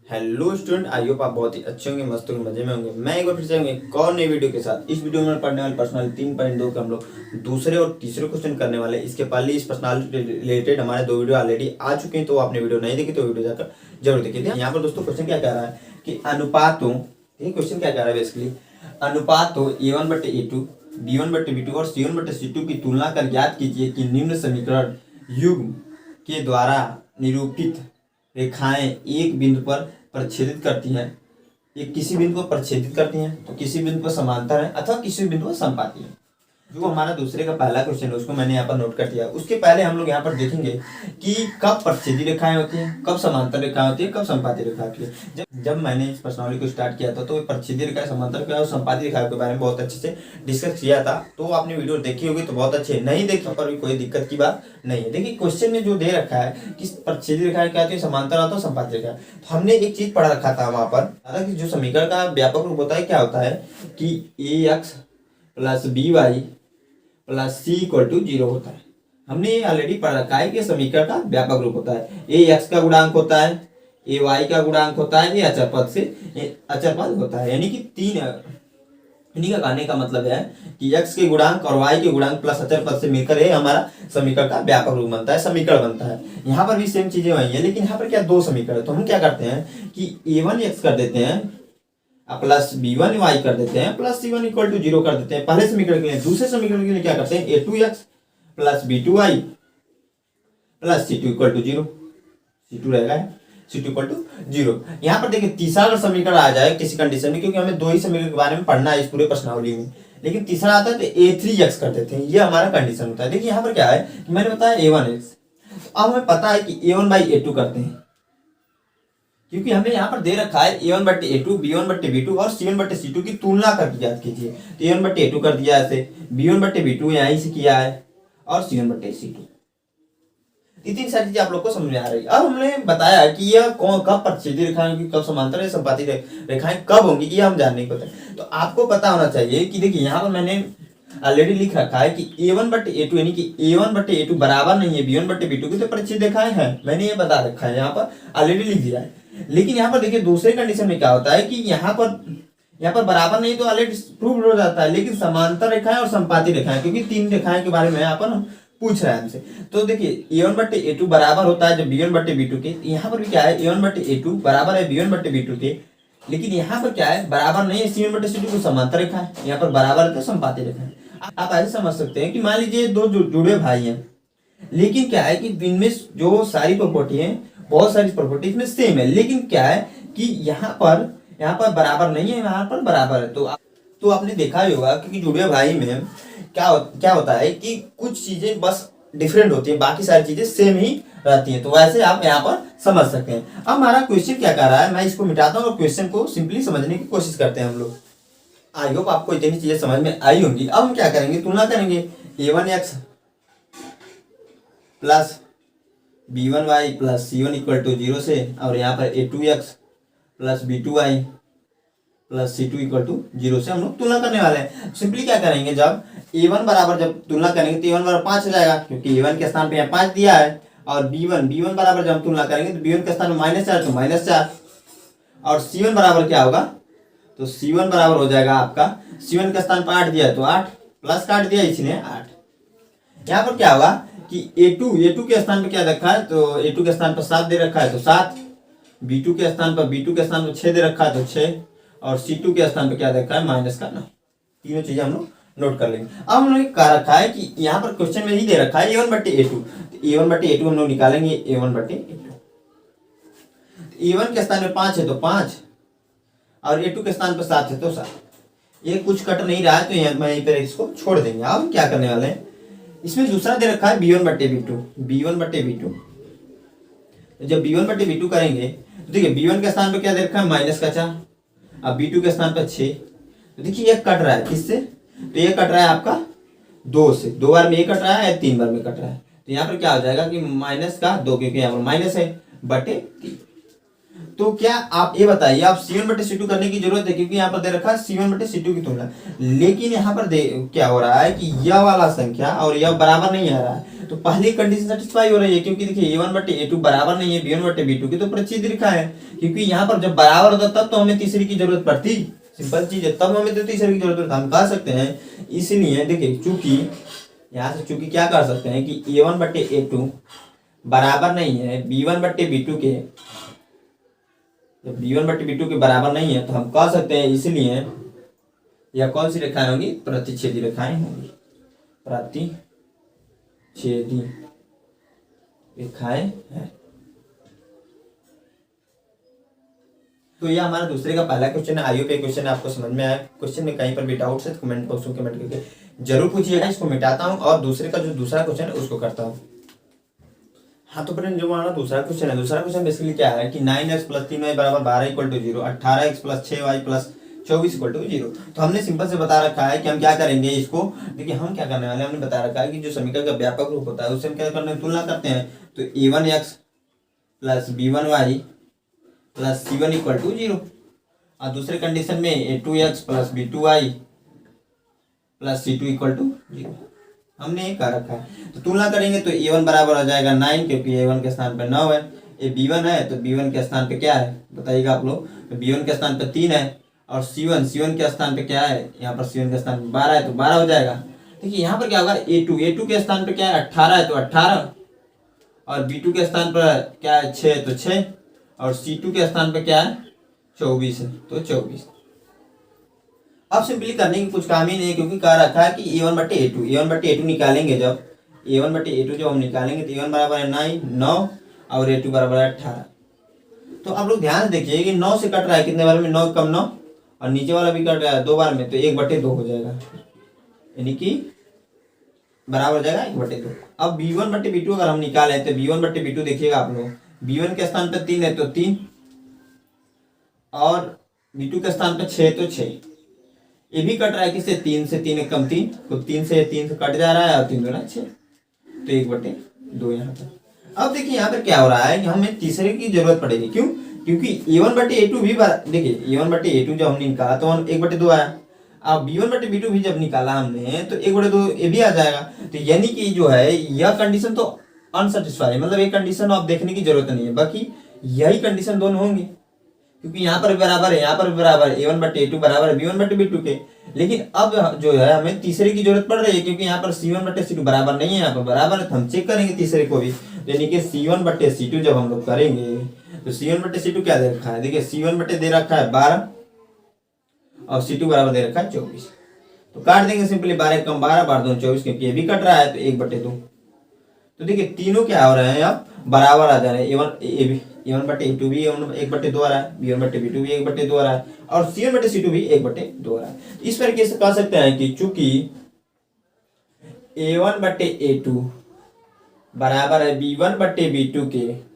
Hello student, I hope आप बहुत ही अच्छे होंगे, मस्त होंगे, मजे में होंगे। मैं एक बार फिर से एक और नई वीडियो के साथ। इस वीडियो में पढ़ने वाले पर्सनल 3.2 के हम लोग दूसरे और तीसरे क्वेश्चन करने वाले हैं। इसके पहले इस पर्सनालिटी रिलेटेड हमारे 2 वीडियो ऑलरेडी आ चुके हैं, तो आपने वीडियो नहीं देखी तो वीडियो जाकर जरूर देखिए। यहाँ पर दोस्तों क्वेश्चन क्या कह रहा है कि अनुपातों, ये क्वेश्चन क्या कह रहा है बेसिकली, अनुपातों A1/A2, B1/B2 और C1/C2 की तुलना कर ज्ञात कीजिए कि निम्न समीकरण युग्म के द्वारा निरूपित रेखाएं एक बिंदु पर प्रच्छेदित करती हैं, ये किसी बिंदु पर प्रच्छेदित करती हैं, तो किसी बिंदु पर समांतर है अथवा किसी बिंदु पर समपाती है। जो हमारा दूसरे का पहला क्वेश्चन है उसको मैंने यहाँ पर नोट कर दिया। उसके पहले हम लोग यहाँ पर देखेंगे कि कब प्रच्छेदी रेखाएं होती हैं, कब समांतर रेखाएं होती है, कब समपाती रेखा होती है। जब मैंने इस प्रश्नावली को स्टार्ट किया था तो प्रच्छेदी रेखा, समांतर रेखा और समपाती रेखा के बारे में बहुत अच्छे से डिस्कस किया था। तो आपने वीडियो देखी होगी तो बहुत अच्छे, नहीं देखी पर भी कोई दिक्कत की बात नहीं है। देखिए क्वेश्चन में जो दे रखा है कि प्रच्छेदी रेखाएं क्या होती है, समांतर होता है, समपाती रेखा। तो हमने एक चीज पढ़ा रखा था वहां पर कि जो समीकरण का व्यापक रूप होता है क्या होता है कि ax + by + c = 0 होता है। हमने ये ऑलरेडी पढ़ रखा है कि समीकरण का व्यापक रूप होता है। ए एक्स का गुणांक होता है, ए वाई का गुणांक होता है, ये अचर पद से अचर पद होता है। यानी कि तीन, इन्हीं का कहने का मतलब है कि x के गुणांक और y के गुणांक प्लस अचर पद से मिलकर ये हमारा समीकरण का व्यापक रूप बनता है, समीकरण बनता है। यहाँ पर भी सेम चीजें वही है, लेकिन यहाँ पर क्या दो समीकरण है। तो हम क्या करते हैं कि a1x कर देते हैं प्लस b1y कर देते हैं प्लस c1 = 0 कर देते हैं पहले समीकरण के लिए। दूसरे समीकरण के लिए क्या करते हैं, a2x plus b2y plus c2 = 0, c2 रहेगा, c2 = 0। यहाँ पर देखिए तीसरा अगर समीकरण आ जाए किसी कंडीशन में, क्योंकि हमें दो ही समीकरण के बारे में पढ़ना है इस पूरे प्रश्नावली में, लेकिन तीसरा आता है तो a3x कर देते हैं, ये हमारा कंडीशन होता है। देखिए यहाँ पर क्या है कि मैंने बताया a1x, अब हमें पता है कि a1/a2 करते हैं, क्योंकि हमें यहाँ पर दे रखा है a1/a2, b1/b2 और c1/c2 की तुलना करके ज्ञात कीजिए। तो a1/a2 कर दिया ऐसे, b1/b2 यहीं से किया है और c1/c2। ये तीन सारी चीजें आप लोग को समझ में आ रही है। अब हमने बताया कि यह कौन कब प्रच्छेदी रेखाएं होंगी, कब समांतर या समपाती रेखाएं कब होंगी, ये हम जानने को पता है। तो आपको पता होना चाहिए कि देखिए यहाँ पर मैंने ऑलरेडी लिख रखा है कि a1/a2 यानी कि a1/a2 बराबर नहीं है b1/b2 की, तो प्रच्छेद रेखाएं हैं, मैंने ये बता रखा है, यहाँ पर ऑलरेडी लिख दिया है। लेकिन यहाँ पर देखिए दूसरे कंडीशन में क्या होता है कि यहाँ पर बराबर नहीं तो ऑलरेडी प्रूव हो जाता है, लेकिन समांतर रेखाएं और समपाती रेखाएं, क्योंकि तीन रेखाएं के बारे में यहाँ पर हम पूछ रहा है हमसे। तो देखिए a1/a2 बराबर होता है जब b1/b2 के, यहाँ पर भी क्या है a1/a2 बराबर है b1/b2 के, लेकिन यहाँ पर क्या है बराबर नहीं है c1/c2 को, समांतर रेखा है, यहाँ पर बराबर है तो समपाती रेखा है। आप ऐसे समझ सकते हैं कि मान लीजिए दो जुड़े भाई हैं, लेकिन क्या है कि इनमें जो सारी प्रॉपर्टी है, बहुत सारी प्रॉपर्टी इसमें सेम है, लेकिन क्या है कि यहाँ पर बराबर नहीं है, यहाँ पर बराबर है। तो आपने देखा ही होगा कि जुड़े भाई में क्या होता है कि कुछ चीजें बस डिफरेंट होती है, बाकी सारी चीजें सेम ही रहती हैं। तो वैसे आप यहाँ पर समझ सकते हैं। अब हमारा क्वेश्चन क्या कर रहा है, मैं इसको मिटाता हूँ और क्वेश्चन को सिंपली समझने की कोशिश करते हैं हम लोग। आई होप आपको इतनी चीजें समझ में आई होंगी। अब हम क्या करेंगे, तुलना करेंगे a1x plus b1y plus c1 = 0 से, और यहाँ पर a2x plus b2y plus c2 = 0 से हम लोग तुलना करने वाले हैं। सिंपली क्या करेंगे, जब a1 बराबर जब तुलना करेंगे तो a1 बराबर 5 हो जाएगा, क्योंकि a1 के स्थान पे यहाँ 5 दिया है, और b1 बराबर जब हम तुलना करेंगे तो b1 के स्थान पे -4 तो -4, और c1 बराबर क्या होगा, तो c1 बराबर हो जाएगा आपका, c1 के स्थान पर 8 दिया है तो 8 प्लस काट दिया इसने 8। यहाँ पर क्या होगा कि a2 के स्थान पर क्या रखा है, तो a2 के स्थान पर 7 दे रखा है तो 7, b2 के स्थान पर 6 दे रखा है तो 6, और c2 के स्थान पर क्या रखा है -9। तीनों चीजें हम लोग नोट कर लेंगे। अब हम लोग कह रखा है कि यहाँ पर क्वेश्चन में ही दे रखा है a1/a2, तो a1/a2 हम लोग निकालेंगे a1/a2। a1 के स्थान पे 5 है तो 5, और a2 के स्थान पर 7 है तो 7। ये कुछ कट नहीं रहा है तो मैं यहीं पर इसको छोड़ देंगे। अब हम क्या करने वाले हैं, इसमें दूसरा दे रखा है b1/b2। जब b1/b2 करेंगे तो देखिए b1 के स्थान पर क्या दे रखा है -4, अब b2 के स्थान पर 6, तो देखिए ये कट रहा है किससे, तो ये कट रहा है आपका 2 से, 2 बार में ये कट रहा है, 3 बार में कट रहा है, तो यहाँ पर क्या हो जाएगा कि -2, क्योंकि यहाँ पर माइनस है /3। तो क्या आप ये बताइए, आप c1/c2 करने की जरूरत है, क्योंकि यहाँ पर दे रखा है c1/c2 की तुलना, लेकिन यहाँ पर क्या हो रहा है कि यह वाला संख्या और यह बराबर नहीं आ रहा है, तो पहली कंडीशन सेटिस्फाई हो रही है, क्योंकि देखिए ए वन बटे ए टू बराबर नहीं है बी वन बटे बी टू की, तो प्रचित लिखा है, क्योंकि यहाँ पर जब बराबर होता तब तो हमें तीसरी की जरूरत पड़ती, सिंपल चीज है, तब हमें तो तीसरी की जरूरत पड़ती, हम कह सकते हैं। इसलिए देखिए चूंकि यहाँ से चूंकि क्या कर सकते हैं कि ए वन बटे ए टू बराबर नहीं है बी वन बटे बी टू के, जब बी वन बटे बी टू के बराबर नहीं है तो हम कह सकते हैं, इसलिए यह कौन सी रेखाएं होंगी, प्रतिच्छेदी रेखाएं होंगी, प्रतिच्छेदी रेखाएं हैं। तो यह हमारा दूसरे का पहला क्वेश्चन है। आइए पे क्वेश्चन आपको समझ में आया, क्वेश्चन में कहीं पर भी डाउट है तो कमेंट बॉक्स में कमेंट करके जरूर पूछिएगा, इसको मिटाता हूँ और दूसरे का जो दूसरा क्वेश्चन है उसको करता हूँ। हाँ तो फ्रेंड जो हमारा दूसरा क्वेश्चन है, दूसरा क्वेश्चन बेसिकली क्या है कि 9x + 3y = 12 = 0, 18x + 6y + 24 = 0। तो हमने सिंपल से बता रखा है कि हम क्या करेंगे इसको, देखिए हम क्या करने वाले हैं, हमने बता रखा है कि जो समीकरण का व्यापक रूप होता है उससे हम क्या करने तुलना करते हैं। तो a1x + b1y + c1 = 0, और दूसरे कंडीशन में a2x + b2y + c2 = 0 हमने ये कर रखा है। तो तुलना करेंगे तो a1 बराबर हो जाएगा 9, क्योंकि a1 के स्थान पे 9 है, ये b1 है तो b1 के स्थान पे क्या है बताइएगा आप लोग, तो b1 के स्थान पे 3 है, और c1 के स्थान पे क्या है, यहाँ पर c1 के स्थान पे 12 है तो 12 हो जाएगा। देखिए यहाँ पर क्या होगा, a2 के स्थान पे क्या है 18 है तो 18, और b2 के स्थान पर क्या है 6 है तो 6, और c2 के स्थान पे क्या है 24 है तो 24। अब सिंपली करने की कुछ काम ही नहीं है, क्योंकि कह रखा है कि a1 बटे a2 निकालेंगे, जब a1 बटे a2 जब हम निकालेंगे तो a1 बराबर है 9 और a2 बराबर है 18। तो आप लोग ध्यान से देखिए कि 9 से कट रहा है कितने बार में, 9 कम 9, और नीचे वाला भी कट रहा है 2 बार में, तो 1/2 हो जाएगा, यानी कि बराबर हो जाएगा 1/2। अब b1 बटे b2 अगर हम निकालें तो b1 बटे b2 देखिएगा आप लोग, b1 के स्थान पर 3 है तो 3, और b2 के स्थान पर 6 है तो 6, ये भी कट रहा है किससे, 3 से, 3 कम 3, तो 3 से कट जा रहा है, और 3 दूना 6, तो 1/2 यहाँ पर। अब देखिए यहाँ पर क्या हो रहा है कि हमें तीसरे की जरूरत पड़ेगी, क्यों, क्योंकि a1 बटे a2 भी देखिए a1 बटे a2 जब हमने निकाला तो 1/2 आया, अब b1 बटे b2 भी जब निकाला हमने तो 1/2 ये भी आ जाएगा। तो यानी कि जो है यह कंडीशन तो अनसेटिस्फाई, मतलब एक कंडीशन आप देखने की जरूरत नहीं है, बाकी यही कंडीशन दोनों होंगे, क्योंकि यहाँ पर बराबर है, यहाँ पर बराबर है, a1 बटे a2 बराबर है b1 बटे b2 के। लेकिन अब जो है हमें तीसरे की जरूरत पड़ रही है, क्योंकि यहाँ पर c1 बटे c2 बराबर नहीं है, यहाँ पर बराबर है, तो हम चेक करेंगे तीसरे को भी, यानी कि c1 बटे c2 जब हम लोग करेंगे तो c1 बटे c2 क्या दे रखा है, देखिए c1 बटे दे रखा है 12 और c2 बराबर दे रखा है 24, तो काट देंगे सिंपली, 12 कम 12 12 दूनी 24, क्योंकि ये भी कट रहा है तो 1/2। तो देखिए तीनों क्या हो रहे हैं अब बराबर आ जा रहे हैं, a1 बटे a2 भी 1/2 आ रहा है, b1 बटे b2 भी 1/2 आ रहा है, और c1 बटे c2 भी 1/2 आ रहा है। इस तरीके से कह सकते हैं कि चूंकि a1 बटे a2 बराबर है b1 बटे b2 के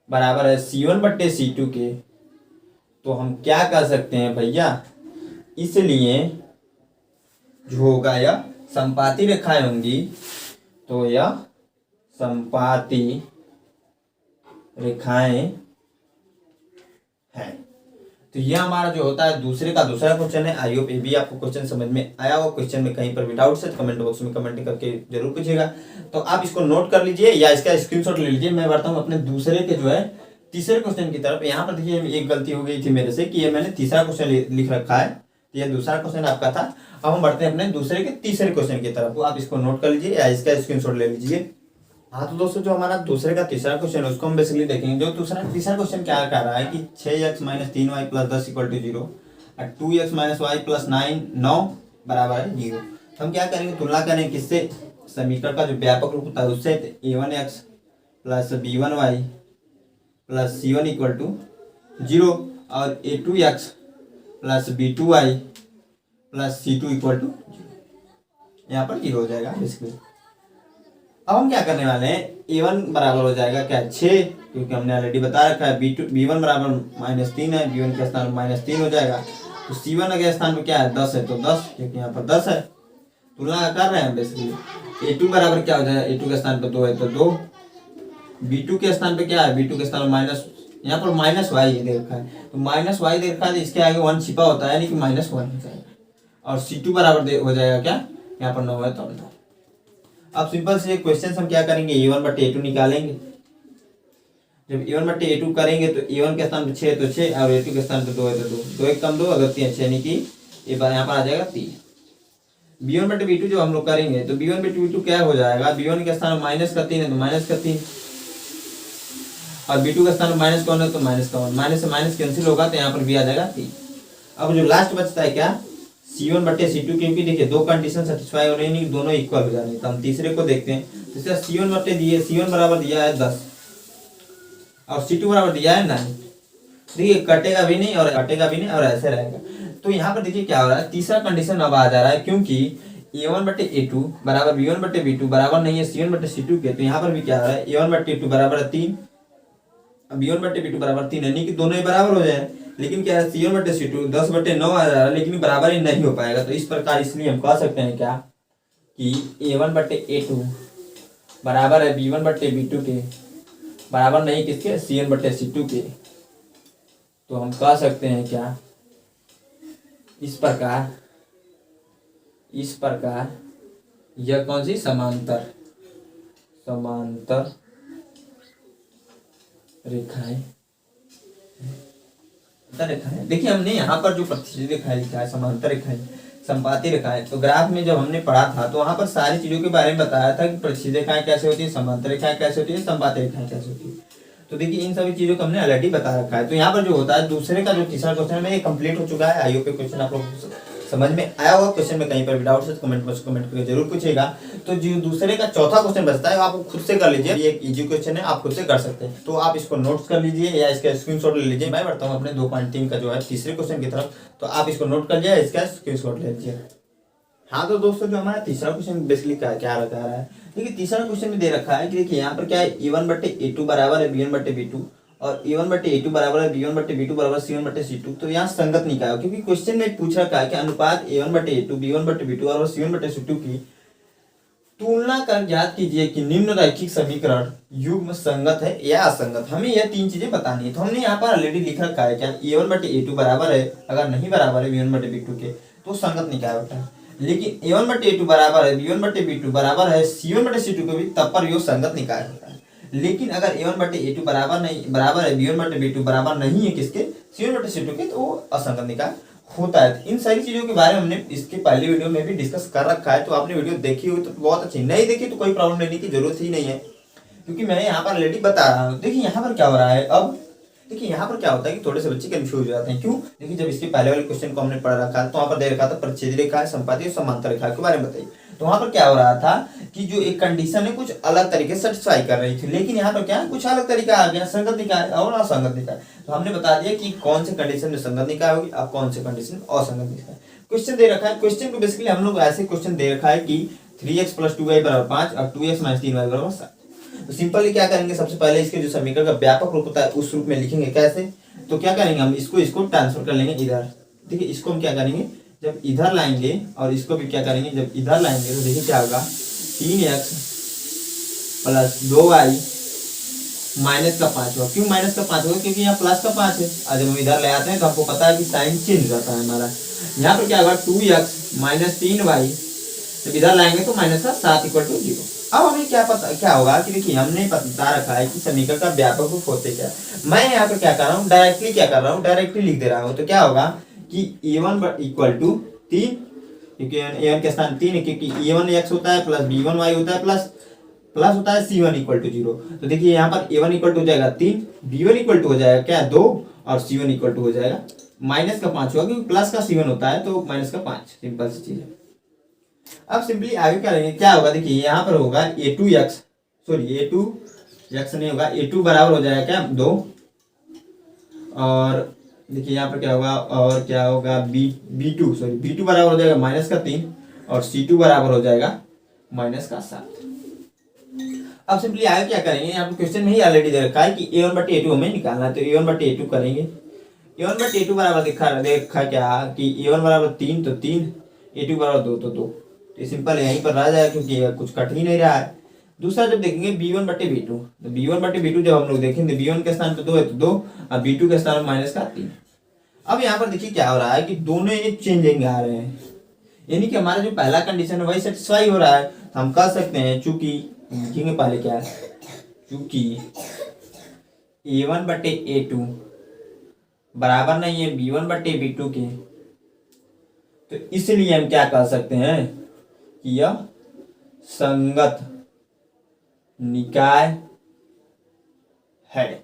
बराबर है c1 बटे c2 के, तो हम क्या कर सकते हैं भैया, इसलिए जो होगा यह संपाती रेखाएं होंगी, तो यह संपाती रेखाएं हैं। तो यह हमारा जो होता है दूसरे का दूसरा क्वेश्चन है। आई होप ये भी आपको क्वेश्चन समझ में आया हो। क्वेश्चन में कहीं पर भी डाउट है तो कमेंट बॉक्स में कमेंट करके जरूर पूछिएगा। तो आप इसको नोट कर लीजिए या इसका स्क्रीनशॉट ले लीजिए। मैं बढ़ता हूँ अपने दूसरे के जो है तीसरे क्वेश्चन की तरफ। यहाँ पर देखिए एक गलती हो गई थी मेरे से कि ये मैंने तीसरा क्वेश्चन लिख रखा है, ये दूसरा क्वेश्चन आपका था। अब हम बढ़ते हैं अपने दूसरे के तीसरे क्वेश्चन की तरफ। आप इसको नोट कर लीजिए या इसका स्क्रीनशॉट ले लीजिए। हाँ तो दोस्तों जो हमारा दूसरे का तीसरा क्वेश्चन है उसको हम बेसिकली देखेंगे। जो तीसरा क्वेश्चन क्या कह रहा है कि 6x - 3y + 10 = 0 और 2x - y + 9 बराबर है 0। तो हम क्या करेंगे, तुलना करेंगे किससे, समीकरण का जो व्यापक रूप होता है उससे। a1x + b1y + c1 = 0 और a2x + b2y + c2 = 0, यहाँ पर 0 हो जाएगा बेसिकली। अब हम क्या करने वाले हैं, a1 बराबर हो जाएगा क्या 6, क्योंकि हमने ऑलरेडी बता रखा है। b1 बराबर -3 है, b1 के स्थान पर -3 हो जाएगा। तो c1 के स्थान पर क्या है 10 है, तो 10 क्योंकि यहाँ पर 10 है, तुलना कर रहे हैं बेसिकली। a2 बराबर क्या हो जाएगा, a2 के स्थान पर 2 है तो 2, b2 के स्थान पर क्या है, b2 के स्थान पर माइनस, यहाँ पर -y दे रखा है, तो -y दे रखा है, इसके आगे 1 छिपा होता है, यानी कि -1 हो जाएगा। और c2 बराबर हो जाएगा क्या, यहाँ पर 9 है तो 9। अब सिंपल से क्वेश्चन हम क्या करेंगे, A1 बटे A2 निकालेंगे। जब A1 बटे A2 करेंगे तो A1 के स्थान पर 6 तो 6 और A2 के स्थान पर 2 है तो 2, 2 एक कम 2 अगर 3 6 यानी कि ये बार यहाँ पर आ जाएगा 3। B1 बटे B2 जो हम लोग करेंगे तो B1 बटे B2 क्या हो जाएगा, B1 के स्थान में माइनस का 3 है तो माइनस का 3 और B2 का स्थान में माइनस का 1 है तो माइनस का 1, माइनस से माइनस कैंसिल होगा तो यहाँ पर भी आ जाएगा 3। अब जो लास्ट बचता है क्या, C1 बटे C2, क्योंकि देखिए दो कंडीशन सेटिस्फाई हो रही है, दोनों इक्वल हो जा रहे हैं। तो हम तीसरे को देखते हैं। तो C1 बटे दिए, C1 बराबर दिया है 10 और C2 बराबर दिया है 9। देखिए कटेगा भी नहीं और कटेगा भी नहीं और ऐसे रहेगा। तो यहाँ पर देखिए क्या हो रहा है, तीसरा कंडीशन अब आ जा रहा है, क्योंकि A1 बटे A2 बराबर B1 बटे B2 बराबर नहीं है C1 बटे C2 के। तो यहाँ पर भी क्या हो रहा है, A1 बटे A2 बराबर है 3, B1 बटे B2 बराबर 3, यानी कि दोनों ही बराबर हो जाए। लेकिन क्या है, C1 बटे C2 10 बटे 9 आ जा रहा है, लेकिन बराबर ही नहीं हो पाएगा। तो इस प्रकार इसलिए हम कह सकते हैं क्या कि A1 बटे A2 बराबर है B1 बटे B2 के, बराबर नहीं किसके, C1 बटे C2 के। तो हम कह सकते हैं क्या, इस प्रकार यह कौन सी समांतर रेखाएं देखिए हमने यहाँ पर जो प्रतिच्छेद रेखाएं लिखा है, समांतर रेखाएं, संपाती रेखाएं, तो ग्राफ में जब हमने पढ़ा था तो वहां पर सारी चीजों के बारे में बताया था कि प्रतिच्छेद रेखाएं कैसे होती है, समांतर रेखाएं कैसे होती है, संपाती रेखाएं कैसे होती है। तो देखिए इन सभी चीजों को हमने ऑलरेडी बता रखा है। तो यहाँ पर जो होता है दूसरे का जो तीसरा क्वेश्चन है ये कंप्लीट हो चुका है। आई होप क्वेश्चन आप लोग समझ में आया होगा। क्वेश्चन में कहीं पर भी डाउट है तो कमेंट बॉक्स कमेंट करके जरूर पूछेगा। तो जो दूसरे का चौथा क्वेश्चन बचता है आप खुद से कर लीजिए, ये एक इजी क्वेश्चन है, आप खुद से कर सकते हैं। तो आप इसको नोट्स कर लीजिए या इसका स्क्रीनशॉट ले लीजिए। मैं बढ़ता हूँ अपने 2.3 का जो है तीसरे क्वेश्चन की तरफ, तो आप इसको नोट कर लीजिए, इसका स्क्रीनशॉट ले लीजिए। हाँ तो दोस्तों जो हमारा तीसरा क्वेश्चन बेसिकली क्या रखा है, देखिए तीसरा क्वेश्चन में दे रखा है कि देखिए यहाँ पर क्या है, A1 बटे A2 बराबर है B1 बटे B2 और A1 बटे A2 बराबर है B1 बटे B2 बराबर C1 बटे C2। तो यहाँ संगत निकाय हो, क्योंकि क्वेश्चन में पूछ रखा है कि अनुपात A1 बटे A2 B1 बटे B2 और C1 बटे C2 की तुलना कर ज्ञात कीजिए कि निम्न रैखिक समीकरण युग्म संगत है या असंगत। हमें यह तीन चीजें बतानी है। तो हमने यहाँ पर ऑलरेडी लिख रखा है क्या, A1 बटे A2 बराबर है, अगर नहीं बराबर है B1 बटे B2 के तो संगत निकाय होता है। लेकिन A1 बटे A2 बराबर है B1 बटे B2 बराबर है C1 बटे C2 के भी, तब पर यो संगत निकाय होता है। लेकिन अगर A1 बटे A2 बराबर है B1 बटे B2 बराबर नहीं है किसके, C1 बटे C2 के, तो वो असंगत निकाय होता है। इन सारी चीजों के बारे में हमने इसके पहले वीडियो में भी डिस्कस कर रखा है। तो आपने वीडियो देखी हुई तो बहुत अच्छी, नहीं देखी तो कोई प्रॉब्लम लेने की जरूरत ही नहीं है, क्योंकि मैं यहाँ पर ऑलरेडी बता रहा हूँ। देखिए यहाँ पर क्या हो रहा है, अब देखिए यहाँ पर क्या होता है कि थोड़े से बच्चे कंफ्यूज हो जाते हैं। क्यों, देखिए जब इसके पहले वाले क्वेश्चन को हमने पढ़ रखा है तो वहाँ पर दे रखा था परिच्छेद रेखा, संपाती और समांतर रेखा के बारे में बताइए। तो वहाँ पर क्या हो रहा था कि जो एक कंडीशन है कुछ अलग तरीके से सेटिस्फाई कर रही थी, लेकिन यहाँ पर क्या कुछ अलग तरीका आ गया, संगत निकाय और असंगत निकाय। तो हमने बता दिया कि कौन से कंडीशन में संगत निकाय होगी, अब कौन से कंडीशन में असंगत निकाय। क्वेश्चन दे रखा है, क्वेश्चन को बेसिकली हम लोग ऐसे क्वेश्चन दे रखा है कि 3x + 2y = 5 और 2x - 3y = 7। तो सिंपली क्या करेंगे, सबसे पहले इसके जो समीकरण का व्यापक रूप होता है उस रूप में लिखेंगे। कैसे, तो क्या करेंगे हम इसको ट्रांसफर कर लेंगे इधर। देखिए इसको हम क्या करेंगे, जब इधर लाएंगे और इसको भी क्या करेंगे, जब इधर लाएंगे तो देखिए क्या होगा, 3x + 2y - 5 होगा। क्यों -5 होगा, क्योंकि यहाँ +5 है। और जब हम इधर ले आते हैं तो हमको पता है कि साइन चेंज हो जाता है हमारा। यहाँ पर क्या होगा, 2x - 3y, जब इधर लाएंगे तो -7 = 0। अब हमें क्या होगा कि देखिए हमने बता रखा है कि समीकरण का व्यापक रूप होते क्या। मैं यहाँ पे क्या कर रहा हूँ, डायरेक्टली लिख दे रहा हूँ। तो क्या होगा कि A1 = 3, क्योंकि A1 के स्थान 3 है, क्योंकि A1 x होता है प्लस B1 y होता है प्लस होता है C1 = 0। तो देखिए यहाँ पर A1 = हो जाएगा 3, B1 = हो जाएगा क्या 2 और C1 = हो जाएगा -5 होगा, क्योंकि प्लस का C1 होता है तो -5। सिंपल सी चीज है। अब सिंपली आगे क्या करेंगे, क्या होगा, देखिए यहाँ पर होगा A2x नहीं होगा, A2 बराबर हो जाएगा क्या 2, और देखिए यहाँ पर क्या होगा, और क्या होगा B2 बराबर हो जाएगा -3 और C2 बराबर हो जाएगा -7। अब सिंपली आगे क्या करेंगे, यहाँ पर क्वेश्चन में ही ऑलरेडी दे रखा है कि A1 बटे A2 हमें निकालना है। तो A1 बटे A2 करेंगे, A1 बटे A2 बराबर देखा क्या कि A1 बराबर 3 तो 3, A2 बराबर 2 तो 2। तो सिंपल यहीं पर रह जाएगा, क्योंकि कुछ कट ही नहीं रहा है। दूसरा जब देखेंगे B1 बटे B2, तो B1 बटे B2 जब हम लोग देखेंगे B1 के स्थान पर 2 है तो 2 और B2 के स्थान पर -3। अब यहाँ पर देखिए क्या हो रहा है कि दोनों एक चेंजिंग आ रहे हैं, यानी कि हमारा जो पहला कंडीशन है वही सेटिस्फाई हो रहा है। तो हम कह सकते हैं चूंकि लिखेंगे पहले क्या है, चूंकि A1/A2 बराबर नहीं है B1/B2 के, तो इसलिए हम क्या कह सकते हैं कि यह संगत निकाय है।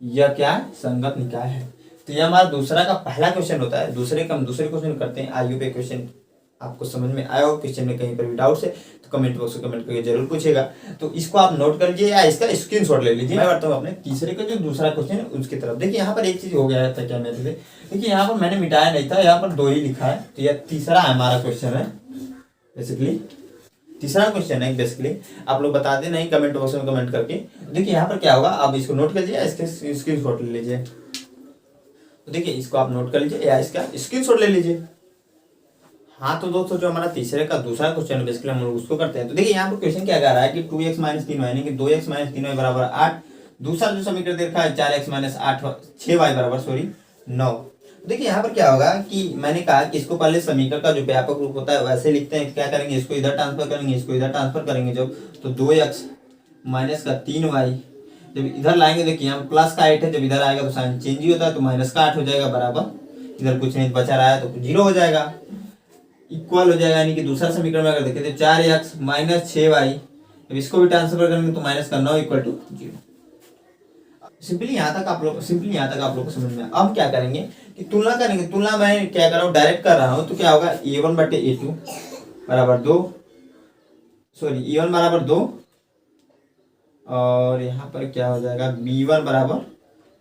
यह क्या है, संगत निकाय है। तो यह हमारा दूसरा का पहला क्वेश्चन होता है। दूसरे क्वेश्चन करते हैं। आईयू पे क्वेश्चन आपको समझ में आया हो, क्वेश्चन में कहीं पर भी डाउट्स है तो कमेंट बॉक्स में कमेंट करके जरूर पूछेगा। तो इसको आप नोट कर लीजिए या इसका स्क्रीनशॉट ले लीजिए। मैं बढ़ता हूँ अपने तीसरे का जो दूसरा क्वेश्चन है उसकी तरफ। देखिए यहाँ पर एक चीज हो गया था क्या मेरे से, देखिए यहाँ पर मैंने मिटाया नहीं था, यहाँ पर 2 ही लिखा है। तो यह तीसरा हमारा क्वेश्चन है, बेसिकली तीसरा क्वेश्चन है बेसिकली। आप लोग बता दें नहीं कमेंट बॉक्स में कमेंट करके। देखिए यहाँ पर क्या होगा, आप इसको नोट कर लीजिए, इसके स्क्रीनशॉट ले लीजिए। तो देखिए इसको आप नोट कर लीजिए या इसका स्क्रीनशॉट ले लीजिए। हाँ तो दोस्तों जो हमारा तीसरे का दूसरा क्वेश्चन है बेसिकली हम लोग उसको करते हैं। तो देखिए यहाँ पर क्वेश्चन क्या कह रहा है कि 2x - 3y यानी कि 2x - 3y बराबर 8। दूसरा जो समीकरण देखा है 4x - 6y बराबर 9। देखिए यहाँ पर क्या होगा कि मैंने कहा कि इसको पहले समीकरण का जो व्यापक रूप होता है वैसे लिखते हैं। क्या करेंगे, इसको इधर ट्रांसफर करेंगे, इसको इधर ट्रांसफर करेंगे जब, तो 2x - 3y जब इधर लाएंगे, देखिए यहाँ प्लस का 8 है, जब इधर आएगा तो साइन चेंज ही होता है, तो माइनस का 8 हो जाएगा बराबर, इधर कुछ नहीं बचा रहा है तो 0 हो जाएगा, इक्वल हो जाएगा। यानी कि दूसरा समीकरण में अगर देखें तो 4x - 6y, जब इसको भी ट्रांसफर करेंगे तो माइनस का 9 = 0। सिंपली यहाँ तक आप लोग को समझ में आया। अब क्या करेंगे कि तुलना करेंगे। तुलना मैं क्या कर रहा हूँ, डायरेक्ट कर रहा हूँ। तो क्या होगा, A1/A2 बराबर 2, A1 बराबर 2 और यहाँ पर क्या हो जाएगा, B1 बराबर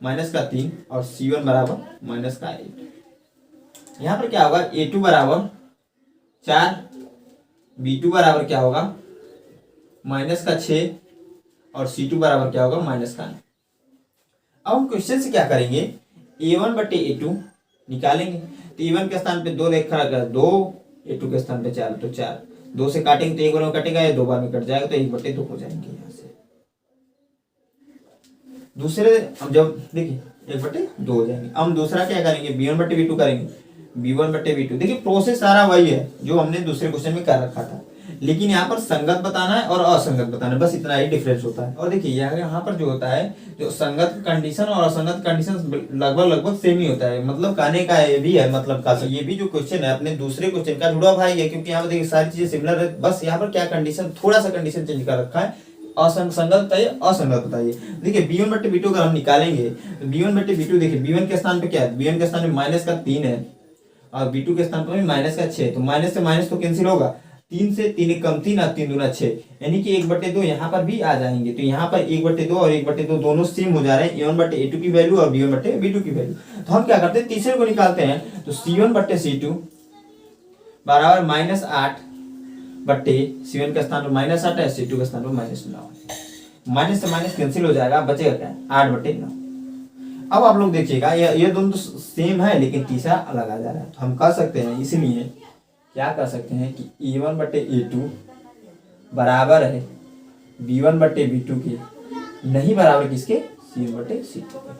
-3 और C1 बराबर -8। यहाँ पर क्या होगा, A2 बराबर 4, B2 बराबर क्या होगा -6 और C2 बराबर क्या होगा -9। अब हम क्वेश्चन से क्या करेंगे, A1/A2 निकालेंगे। तो A1 के स्थान पे 2 रखा है 2, A2 के स्थान पे 4 तो 4, 2 से काटेंगे तो 1 बार में कटेगा या 2 बार में कट जाएगा, तो 1/2 हो जाएंगे यहाँ से। दूसरे अब जब देखिए 1/2 हो जाएंगे। अब हम दूसरा क्या करेंगे, B1/B2 करेंगे। B1/B2 देखिए प्रोसेस सारा वही है जो हमने दूसरे क्वेश्चन में कर रखा था, लेकिन यहाँ पर संगत बताना है और असंगत बताना है, बस इतना ही डिफरेंस होता है। और देखिए यहाँ पर जो होता है, जो संगत कंडीशन और असंगत कंडीशन लगभग सेम ही होता है। मतलब कहने का ये भी है, मतलब का ये भी जो क्वेश्चन है अपने दूसरे क्वेश्चन का जुड़ा भाई है, क्योंकि यहाँ पर देखिए सारी चीजें सिमिलर है। बस यहाँ पर क्या कंडीशन, थोड़ा सा कंडीशन चेंज कर रखा है। संगत बताइए, असंगत बताइए। देखिए B1/B2 अगर हम निकालेंगे तो B1/B2 देखिए B1 के स्थान पे क्या है, B1 के स्थान पे -3 है और B2 के स्थान पर -6। तो माइनस से माइनस तो कैंसिल होगा, 3 से 3 कम 3 और 3 दूना 6, यानी कि 1/2 यहाँ पर भी आ जाएंगे। तो यहाँ पर 1/2 और 1/2 दोनों सेम हो जा रहे हैं, A1/A2 की वैल्यू और B1/B2 की वैल्यू। तो हम क्या करते हैं, तीसरे को निकालते हैं। तो C1/C2 बराबर -8 C1 के स्थान पर -8 है, C2 के स्थान पर -9। माइनस से माइनस कैंसिल हो जाएगा, बचेगा क्या, 8/9। अब आप लोग देखिएगा ये दोनों तो सेम है लेकिन तीसरा अलग आ जा रहा है। तो हम कह सकते हैं, इसलिए क्या कर सकते हैं कि A1/A2 बराबर है B1/B2 के, नहीं बराबर किसके, C1/C2 के।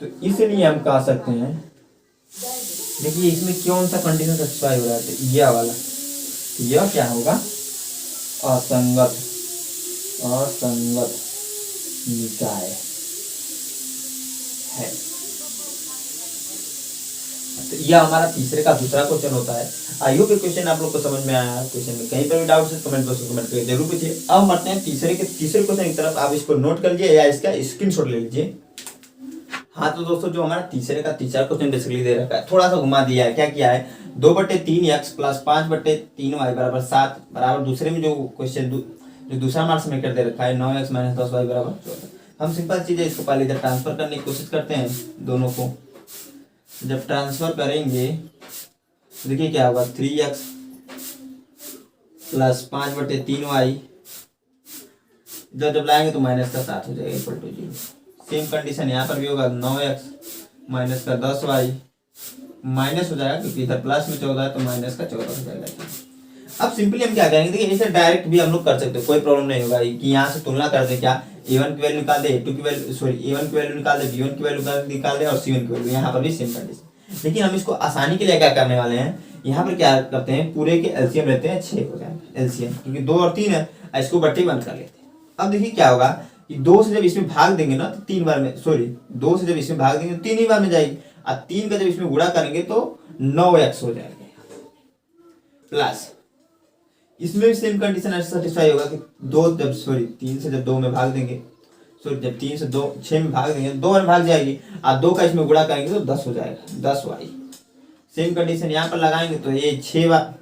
तो इसलिए हम कह सकते हैं, देखिए इसमें कौन सा कंडीशन सेटिस्फाई हो रहा है, तो यह वाला। तो यह क्या होगा, असंगत निकाय है। तो यह हमारा तीसरे का दूसरा क्वेश्चन होता है। आई होप ये क्वेश्चन आप लोग को समझ में आया है। क्वेश्चन में कहीं पर भी डाउट है कमेंट बॉक्स में कमेंट करके जरूर पूछिए। अब बढ़ते हैं तीसरे क्वेश्चन की तरफ। आप इसको नोट कर लीजिए या इसका स्क्रीनशॉट ले लीजिए। हाँ तो दोस्तों जो हमारा तीसरे का तीसरा क्वेश्चन बेसिकली दे रखा है, थोड़ा सा घुमा दिया है। क्या किया है, 2/3x + 5/3y बराबर 7 बराबर, दूसरे में जो क्वेश्चन जो दूसरा हमारा समीकरण दे रखा है 9x - 10y बराबर 14। हम सिंपल चीज है, इसको पहले इधर ट्रांसफर करने की कोशिश करते हैं दोनों को। जब ट्रांसफर करेंगे तो देखिए क्या होगा, 3x + 5/3y जब लाएंगे तो -7 हो जाएगा = 0। सेम कंडीशन यहाँ पर भी होगा, 9x - 10y माइनस हो जाएगा क्योंकि इधर प्लस में 14 है तो -14 हो जाएगा। अब सिंपली हम क्या करेंगे, देखिए इसे डायरेक्ट भी हम लोग कर सकते हैं, कोई प्रॉब्लम नहीं होगा कि यहाँ से तुलना कर दे। क्या A1 की वैल्यू निकाल दे, A2 की वैल्यू A1 की वैल्यू निकाल दे, B1 की वैल्यू निकाल दे और C1 की वैल्यू, यहाँ पर भी सेम कंडीशन। लेकिन हम इसको आसानी के लिए क्या करने वाले हैं यहाँ पर क्या करते हैं, पूरे के एलसीएम लेते हैं, 6 हो जाएगा एलसीएम, क्योंकि 2 और 3 है, इसको बट्टे बंद कर लेते हैं। अब देखिए क्या होगा कि 2 से जब इसमें भाग देंगे ना तो 3 बार में, सॉरी 2 से जब इसमें भाग देंगे तो 3 ही बार में जाएगी, और 3 का जब इसमें गुणा करेंगे तो 9x हो जाएगा, प्लस इसमें भी सेम कंडीशन ऐसे सेटिस्फाई होगा कि 3 से जब 2 में भाग देंगे, सॉरी जब 3 से 2 6 में भाग देंगे 2 में भाग जाएगी, और 2 का इसमें गुणा करेंगे तो 10 हो जाएगा, 10y। सेम कंडीशन यहाँ पर लगाएंगे तो ये 6 बार,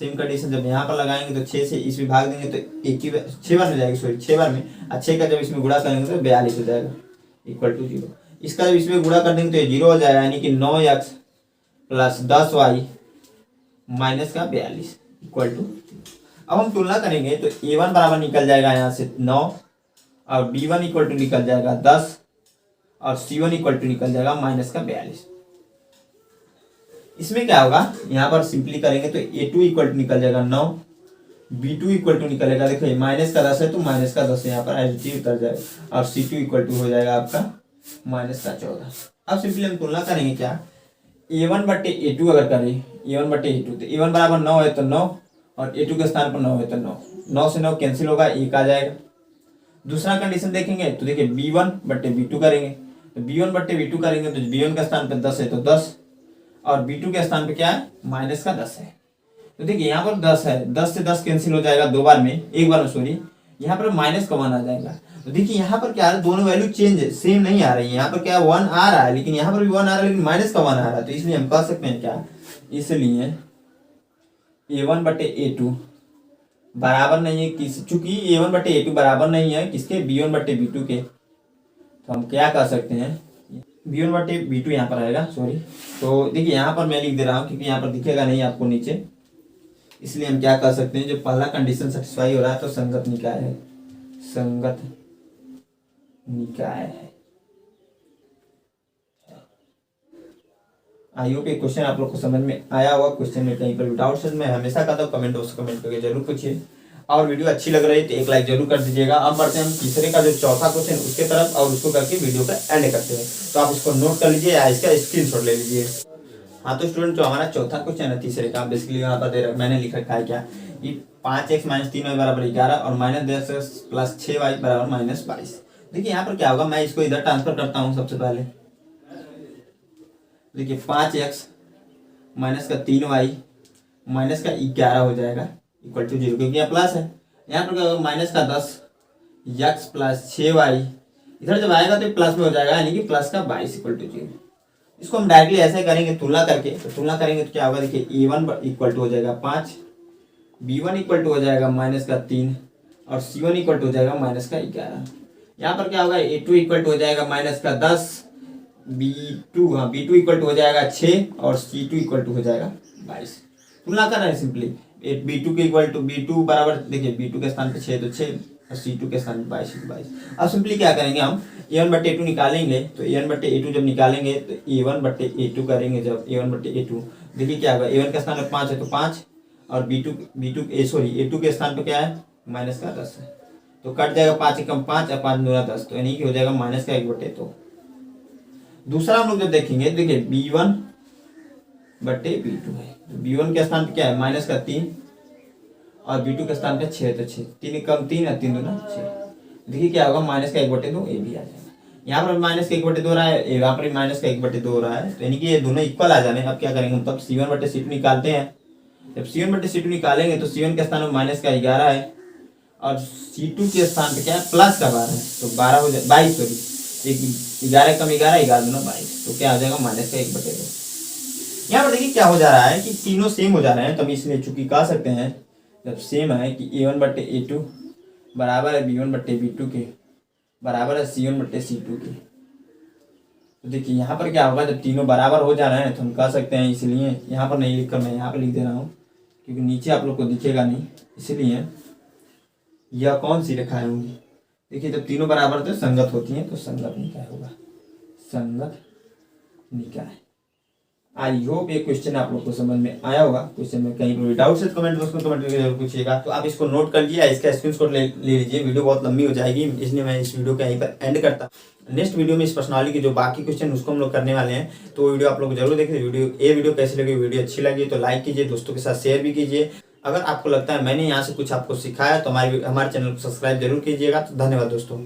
सेम कंडीशन जब यहाँ पर लगाएंगे तो 6 से इसमें भाग देंगे तो 6 बार में जाएगी, सॉरी 6 बार में, और 6 का जब इसमें गुणा करेंगे तो 42 हो जाएगा, इक्वल टू 0। इसका जब इसमें गुणा कर देंगे तो ये 0 हो जाएगा, यानी कि 9x प्लस 10y माइनस का 42 इक्वल टू। अब हम तुलना करेंगे तो a1 बराबर निकल जाएगा यहाँ से 9, और b1 इक्वल टू निकल जाएगा 10, और c1 इक्वल टू निकल जाएगा माइनस का 42। इसमें क्या होगा, यहाँ पर सिंपली करेंगे तो a2 इक्वल टू निकल जाएगा 9, b2 इक्वल टू निकलेगा, देखो माइनस का 10 है तो माइनस का 10 यहाँ पर एडिटिव उतर जाएगा, और c2 इक्वल टू हो जाएगा आपका माइनस का 14। अब सिंपली हम तुलना करेंगे क्या, a1 बट्टे a2 अगर करें, a1 बट्टे a2 तो a1 बराबर 9 है तो 9, और a2 के स्थान पर 9 है तो 9, 9 से 9 कैंसिल होगा, 1 आ जाएगा। दूसरा कंडीशन देखेंगे तो देखिए b1 बट्टे b2 करेंगे, तो b1 बट्टे b2 करेंगे तो b1 के स्थान पर 10 है तो 10, और b2 के स्थान पे क्या है, माइनस का 10 है। तो देखिए यहाँ पर 10 है, 10 से 10 कैंसिल हो जाएगा 2 बार में, 1 बार में सॉरी, यहाँ पर माइनस का 1 आ जाएगा। तो देखिए यहाँ पर क्या है, दोनों वैल्यू चेंज है, सेम नहीं आ रही है, यहाँ पर क्या 1 आ रहा है, लेकिन यहाँ पर भी 1 आ रहा है, लेकिन माइनस का 1 आ रहा है। तो इसलिए हम कह सकते हैं क्या, इसलिए a1 बटे a2 बराबर नहीं है किस, चूंकि a1 बटे a2 बराबर नहीं है किसके, b1 बटे b2 के, तो हम क्या कह सकते हैं, b1 बटे b2 यहाँ पर आएगा, सॉरी। तो देखिए यहाँ पर मैं लिख दे रहा हूँ क्योंकि यहाँ पर दिखेगा नहीं आपको नीचे, इसलिए हम क्या कह सकते हैं, जो पहला कंडीशन सेटिस्फाई हो रहा है तो संगत निकाय है, संगत निकाय है। आई होप ये क्वेश्चन आप लोग को समझ में आया होगा। क्वेश्चन में कहीं पर भी डाउट्स है, मैं हमेशा कहता हूँ कमेंट बॉक्स कमेंट करके जरूर पूछिए, और वीडियो अच्छी लग रही है तो एक लाइक जरूर कर दीजिएगा। अब बढ़ते हैं हम तीसरे का जो चौथा क्वेश्चन उसके तरफ, और उसको करके वीडियो का एंड करते हैं। तो आप इसको नोट कर लीजिए या इसका स्क्रीनशॉट ले लीजिए। हाँ तो स्टूडेंट, जो हमारा चौथा क्वेश्चन है तीसरे का, बेसिकली यहाँ पर मैंने लिखा है क्या, कि 5x माइनस 3y बराबर 11, और माइनस 10x प्लस 6y बराबर माइनस 22। देखिए यहाँ पर क्या होगा, मैं इसको इधर ट्रांसफर करता हूँ। सबसे पहले देखिए 5x माइनस का 3y माइनस का 11 हो जाएगा इक्वल टू 0, क्योंकि यहाँ प्लस है। यहाँ पर क्या होगा, माइनस का 10x प्लस 6y, इधर जब आएगा तो प्लस में हो जाएगा, यानी कि प्लस का 22 इक्वल टू 0। इसको हम डायरेक्टली ऐसे करेंगे तुलना करके, तो तुलना करेंगे तो क्या होगा, देखिए a1 इक्वल टू हो जाएगा 5, b1 इक्वल टू हो जाएगा माइनस का 3, और c1 इक्वल टू हो जाएगा माइनस का 11। यहाँ पर क्या होगा, a2 इक्वल टू हो जाएगा माइनस का 10, b2 इक्वल टू हो जाएगा 6, और c2 इक्वल टू हो जाएगा 22। तुलना कर रहे हैं सिंपली, b2 के इक्वल टू b2 बराबर, देखिए b2 के स्थान पे 6 तो 6, और c2 के स्थान पे 22 तो 22। अब सिंपली क्या करेंगे, हम a1 बट्टे a2 निकालेंगे, तो a1 बट्टे a2 जब निकालेंगे तो a1 बट्टे a2 करेंगे, जब a1 बट्टे a2, देखिए क्या होगा, a1 के स्थान पे 5 है तो 5, और a2 के स्थान पे क्या है, माइनस का 10 है, तो कट जाएगा 5 कम 5 और 5 दूना 10, तो यानी कि हो जाएगा माइनस का 1/2। दूसरा हम लोग जब देखेंगे, देखिए b1 बट्टे b2 है, तो b1 के स्थान पे क्या है, माइनस का 3, और b2 के स्थान पे 6 तो 6, 3 कम 3 और 3 दूना 6, देखिए क्या होगा, माइनस का 1/2 ये भी आ जाएगा। यहाँ पर माइनस का 1/2 रहा है, यहाँ पर माइनस का 1/2 रहा है, तो यानी कि ये दोनों इक्वल आ जाने। अब क्या करेंगे हम, तब c1 बट्टे c2 निकालते हैं। जब c1 बट्टे c2 निकालेंगे तो c1 के स्थान में माइनस का 11 है, और c2 के स्थान पे क्या है, प्लस का 12 है, तो 12 हो जाए 22, सॉरी 11 कम 11, 11 दूना 22, तो क्या आ जाएगा, माइनस का 1/2। यहाँ पर देखिए क्या हो जा रहा है कि तीनों सेम हो जा रहे हैं, तब इसलिए चूंकि कह सकते हैं जब सेम है कि a1 बट्टे a2 बराबर है b1 बट्टे b2 के, बराबर है c1 बट्टे c2 के। तो देखिए यहाँ पर क्या होगा, जब तीनों बराबर हो जा रहे हैं तो हम कह सकते हैं, इसलिए यहाँ पर नहीं लिखकर मैं यहाँ पर लिख दे रहा हूँ, क्योंकि नीचे आप लोग को दिखेगा नहीं, इसलिए यह कौन सी रेखाएं होंगी, देखिए जब तीनों बराबर तो संगत होती हैं, तो संगत निकाय होगा, संगत निकाय। आई होप ये क्वेश्चन आप लोग को समझ में आया होगा। क्वेश्चन में कहीं पर डाउट है कमेंट बॉक्स में कमेंट करके जरूर पूछिएगा। तो आप इसको नोट कर लीजिए, इसका स्क्रीनशॉट ले लीजिए, वीडियो बहुत लंबी हो जाएगी, इसलिए मैं इस वीडियो को यहीं पर एंड करता। नेक्स्ट वीडियो में इस पर्सनालिटी के जो बाकी क्वेश्चन उसको हम लोग करने वाले हैं, तो वो वीडियो आप लोग जरूर देखें। वीडियो कैसी लगी, वीडियो अच्छी लगी तो लाइक कीजिए, दोस्तों के साथ शेयर भी कीजिए। अगर आपको लगता है मैंने यहाँ से कुछ आपको सिखाया तो हमारे चैनल को सब्सक्राइब जरूर कीजिएगा। तो धन्यवाद दोस्तों।